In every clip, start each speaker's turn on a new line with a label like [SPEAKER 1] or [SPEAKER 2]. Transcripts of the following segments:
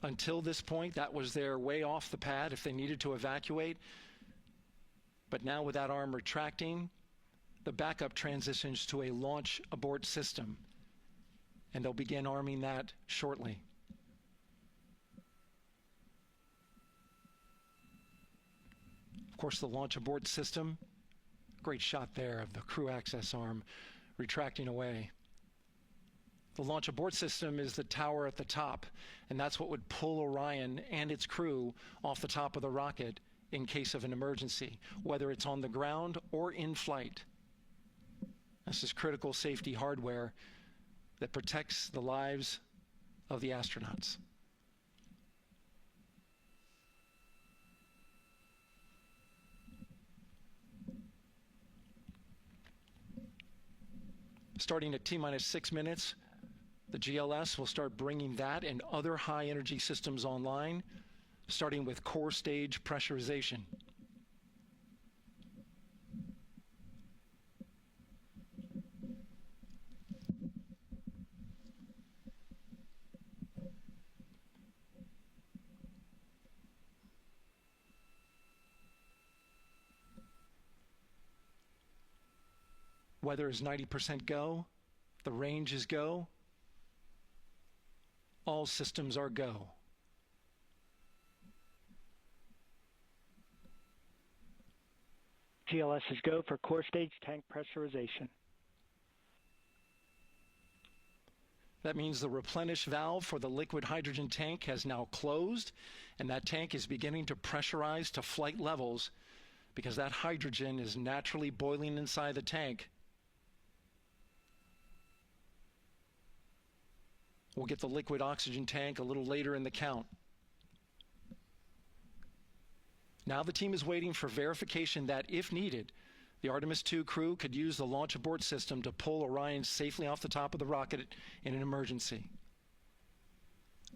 [SPEAKER 1] Until this point, that was their way off the pad if they needed to evacuate. But now with that arm retracting, the backup transitions to a launch abort system, and they'll begin arming that shortly. Of course, the launch abort system, great shot there of the crew access arm retracting away. The launch abort system is the tower at the top, and that's what would pull Orion and its crew off the top of the rocket in case of an emergency, whether it's on the ground or in flight. This is critical safety hardware that protects the lives of the astronauts. Starting at T-minus 6 minutes, the GLS will start bringing that and other high-energy systems online, starting with core stage pressurization. Weather is 90% go. The range is go. All systems are go.
[SPEAKER 2] GLS is go for core stage tank pressurization.
[SPEAKER 1] That means the replenish valve for the liquid hydrogen tank has now closed, and that tank is beginning to pressurize to flight levels because that hydrogen is naturally boiling inside the tank. We'll get the liquid oxygen tank a little later in the count. Now the team is waiting for verification that, if needed, the Artemis II crew could use the launch abort system to pull Orion safely off the top of the rocket in an emergency.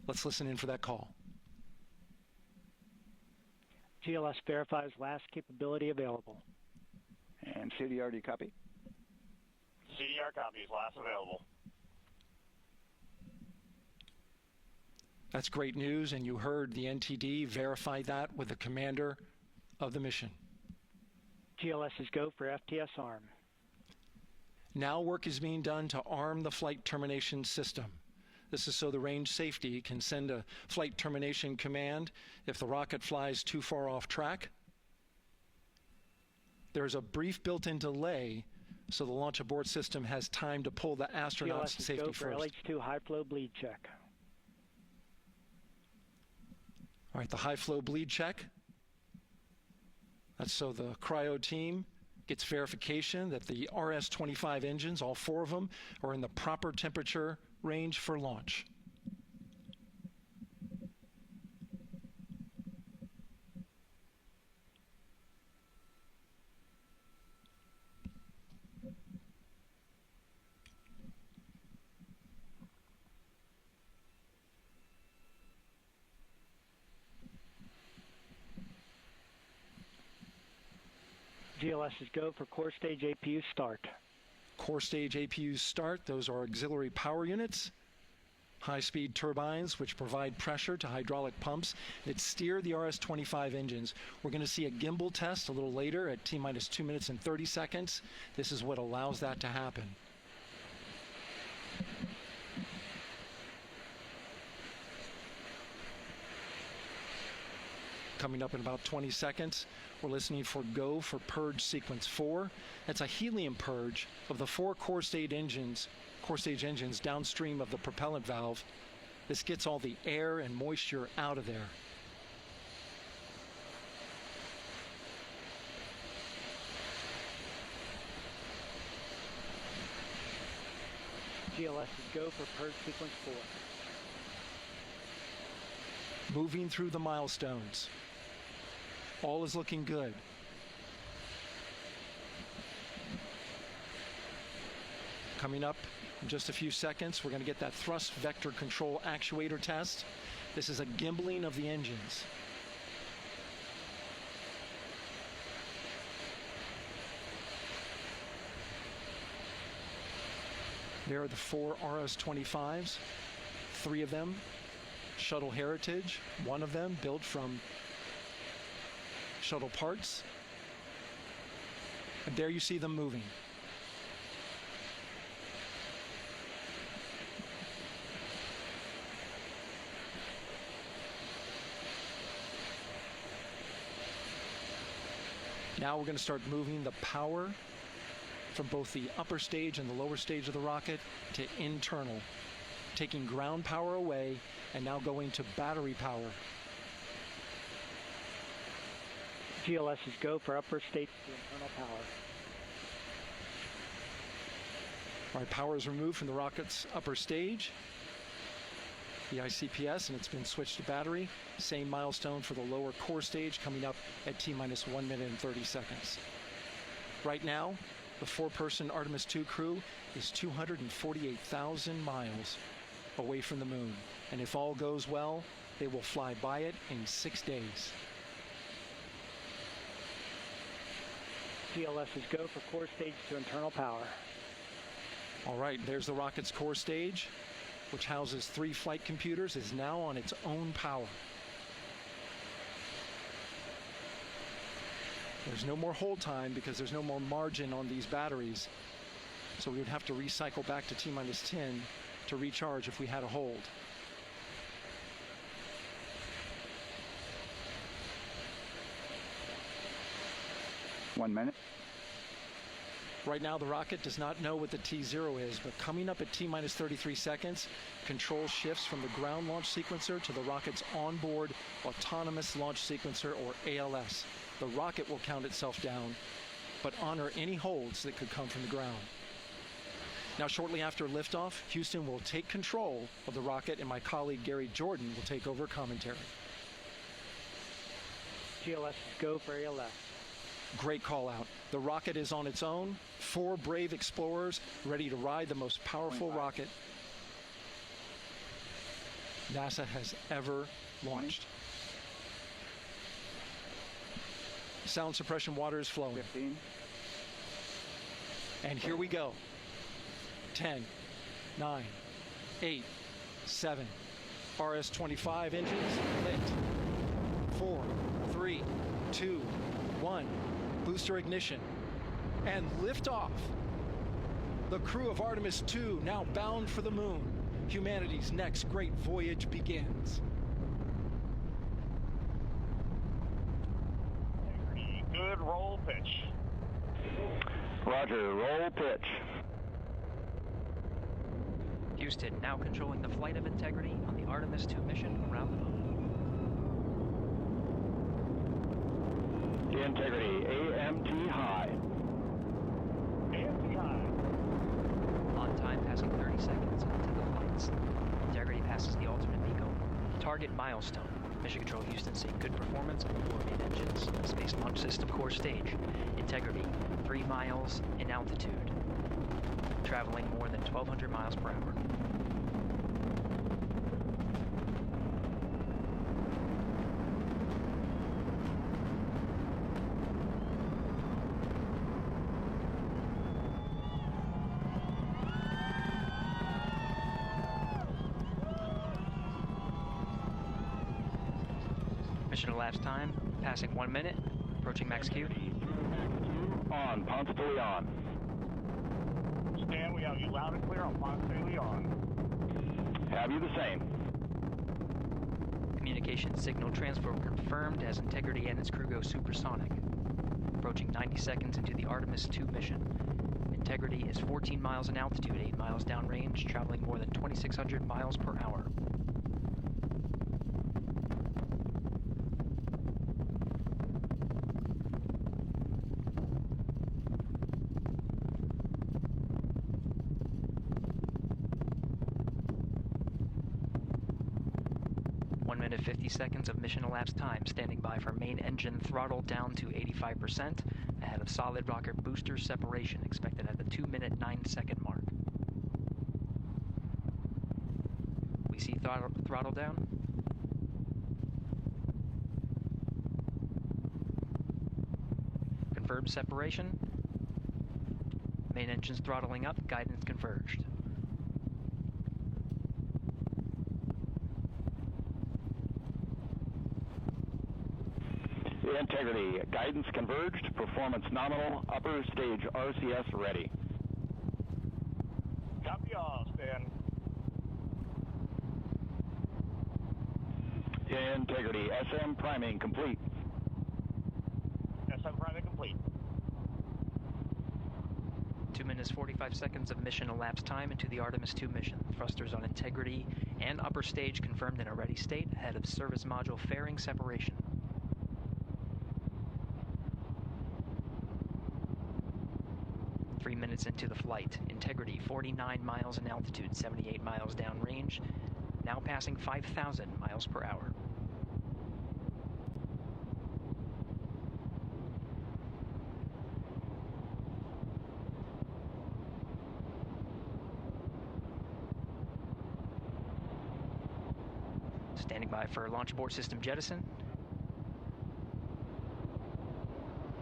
[SPEAKER 1] Let's listen in for that call.
[SPEAKER 2] GLS verifies last capability available.
[SPEAKER 3] And CDR, do you copy?
[SPEAKER 4] CDR copies, last available.
[SPEAKER 1] That's great news, and you heard the NTD verify that with the commander of the mission.
[SPEAKER 2] GLS is go for FTS arm.
[SPEAKER 1] Now work is being done to arm the flight termination system. This is so the range safety can send a flight termination command if the rocket flies too far off track. There's a brief built-in delay so the launch abort system has time to pull the astronauts to safety
[SPEAKER 2] go for
[SPEAKER 1] first.
[SPEAKER 2] LH2 high flow bleed check.
[SPEAKER 1] All right, the high flow bleed check. That's so the cryo team gets verification that the RS-25 engines, all 4 of them, are in the proper temperature range for launch.
[SPEAKER 2] GLS is go for core stage APU start.
[SPEAKER 1] Core stage APUs start. Those are auxiliary power units, high-speed turbines which provide pressure to hydraulic pumps that steer the RS-25 engines. We're going to see a gimbal test a little later at T-minus 2 minutes and 30 seconds. This is what allows that to happen. Coming up in about 20 seconds, we're listening for go for purge sequence 4. That's a helium purge of the 4 core stage engines downstream of the propellant valve. This gets all the air and moisture out of there.
[SPEAKER 2] GLS is go for purge sequence 4.
[SPEAKER 1] Moving through the milestones. All is looking good. Coming up in just a few seconds, we're going to get that thrust vector control actuator test. This is a gimbaling of the engines. There are the 4 RS-25s, 3 of them Shuttle Heritage, one of them built from shuttle parts. And there you see them moving. Now we're going to start moving the power from both the upper stage and the lower stage of the rocket to internal, taking ground power away and now going to battery power.
[SPEAKER 2] GLS is go for upper stage to internal power.
[SPEAKER 1] All right, power is removed from the rocket's upper stage, the ICPS, and it's been switched to battery. Same milestone for the lower core stage coming up at T-minus 1 minute and 30 seconds. Right now, the four-person Artemis II crew is 248,000 miles away from the moon. And if all goes well, they will fly by it in 6 days.
[SPEAKER 2] GLS is go for core stage to internal power.
[SPEAKER 1] All right, there's the rocket's core stage, which houses 3 flight computers, is now on its own power. There's no more hold time because there's no more margin on these batteries. So we would have to recycle back to T-minus 10 to recharge if we had a hold.
[SPEAKER 3] One minute.
[SPEAKER 1] Right now, the rocket does not know what the T0 is, but coming up at T-minus 33 seconds, control shifts from the ground launch sequencer to the rocket's onboard autonomous launch sequencer, or ALS. The rocket will count itself down, but honor any holds that could come from the ground. Now, shortly after liftoff, Houston will take control of the rocket, and my colleague Gary Jordan will take over commentary.
[SPEAKER 2] GLS is go for ALS.
[SPEAKER 1] Great call out. The rocket is on its own. 4 brave explorers ready to ride the most powerful rocket NASA has ever launched. Sound suppression water is flowing.
[SPEAKER 3] 15.
[SPEAKER 1] And here we go. 10, 9, 8, 7. RS-25 engines lit. 4, 3, 2, 1. Booster ignition. And liftoff. The crew of Artemis II now bound for the moon. Humanity's next great voyage begins.
[SPEAKER 4] Good roll pitch.
[SPEAKER 3] Roger, roll pitch.
[SPEAKER 5] Houston now controlling the flight of Integrity on the Artemis II mission around the moon.
[SPEAKER 3] Integrity, AMT high.
[SPEAKER 4] AMT high.
[SPEAKER 5] On time passing 30 seconds into the flights. Integrity passes the alternate MECO. Target milestone. Mission Control Houston seeing good performance on 4 main engines. Space Launch System core stage. Integrity, 3 miles in altitude. Traveling more than 1,200 miles per hour. Mission elapsed time, passing 1 minute, approaching max Q.
[SPEAKER 3] On, Ponce de Leon.
[SPEAKER 4] Stan, we have you loud and clear on Ponce de Leon.
[SPEAKER 3] Have you the same?
[SPEAKER 5] Communication signal transfer confirmed as Integrity and its crew go supersonic. Approaching 90 seconds into the Artemis II mission. Integrity is 14 miles in altitude, 8 miles downrange, traveling more than 2,600 miles per hour. Minute 50 seconds of mission elapsed time, standing by for main engine throttle down to 85%, ahead of solid rocket booster separation, expected at the 2-minute 9-second mark. We see throttle down. Confirmed separation. Main engines throttling up, guidance converged.
[SPEAKER 3] Integrity, guidance converged, performance nominal, upper stage RCS ready.
[SPEAKER 4] Copy all, Stan.
[SPEAKER 3] Integrity, SM priming complete.
[SPEAKER 4] SM priming complete.
[SPEAKER 5] 2 minutes 45 seconds of mission elapsed time into the Artemis II mission. Thrusters on Integrity and upper stage confirmed in a ready state ahead of service module fairing separation. Three minutes into the flight. Integrity 49 miles in altitude, 78 miles downrange, now passing 5,000 miles per hour. Standing by for launch abort system jettison.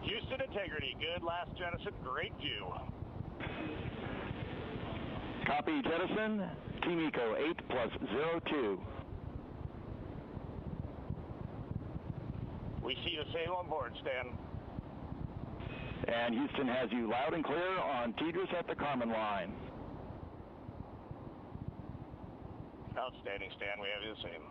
[SPEAKER 4] Houston Integrity, good last jettison, great view.
[SPEAKER 3] Copy jettison, Team Eco 8+02.
[SPEAKER 4] We see the same on board, Stan.
[SPEAKER 3] And Houston has you loud and clear on TDRS at the Kármán line.
[SPEAKER 4] Outstanding, Stan, we have you the same.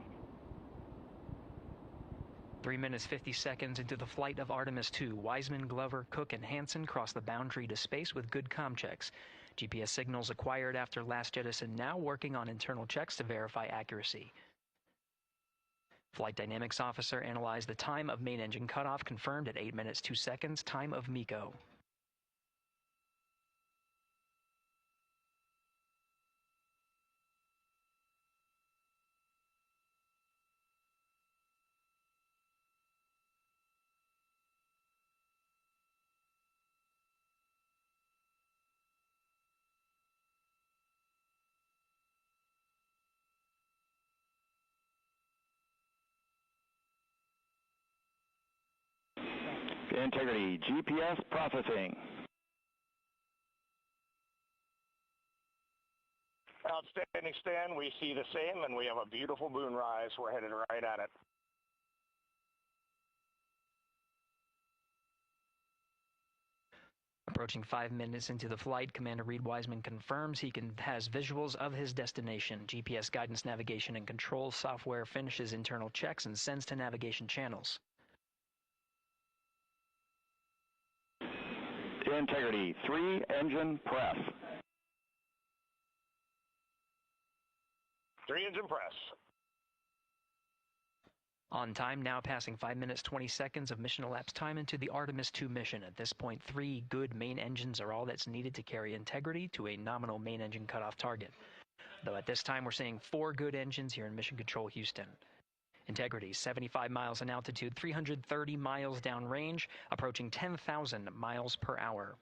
[SPEAKER 5] 3 minutes 50 seconds into the flight of Artemis II, Wiseman, Glover, Cook, and Hansen cross the boundary to space with good comm checks. GPS signals acquired after last jettison now working on internal checks to verify accuracy. Flight Dynamics Officer analyzed the time of main engine cutoff, confirmed at 8 minutes 2 seconds, time of MECO.
[SPEAKER 3] Integrity, GPS processing.
[SPEAKER 4] Outstanding, Stan, we see the same, and we have a beautiful moonrise. We're headed right at it.
[SPEAKER 5] Approaching 5 minutes into the flight, Commander Reed Wiseman confirms he has visuals of his destination. GPS guidance, navigation, and control software finishes internal checks and sends to navigation channels.
[SPEAKER 3] Integrity, 3 engine press.
[SPEAKER 4] 3 engine press.
[SPEAKER 5] On time, now passing 5 minutes 20 seconds of mission elapsed time into the Artemis II mission. At this point, 3 good main engines are all that's needed to carry Integrity to a nominal main engine cutoff target. Though at this time, we're seeing 4 good engines here in Mission Control Houston. Integrity, 75 miles in altitude, 330 miles downrange, approaching 10,000 miles per hour.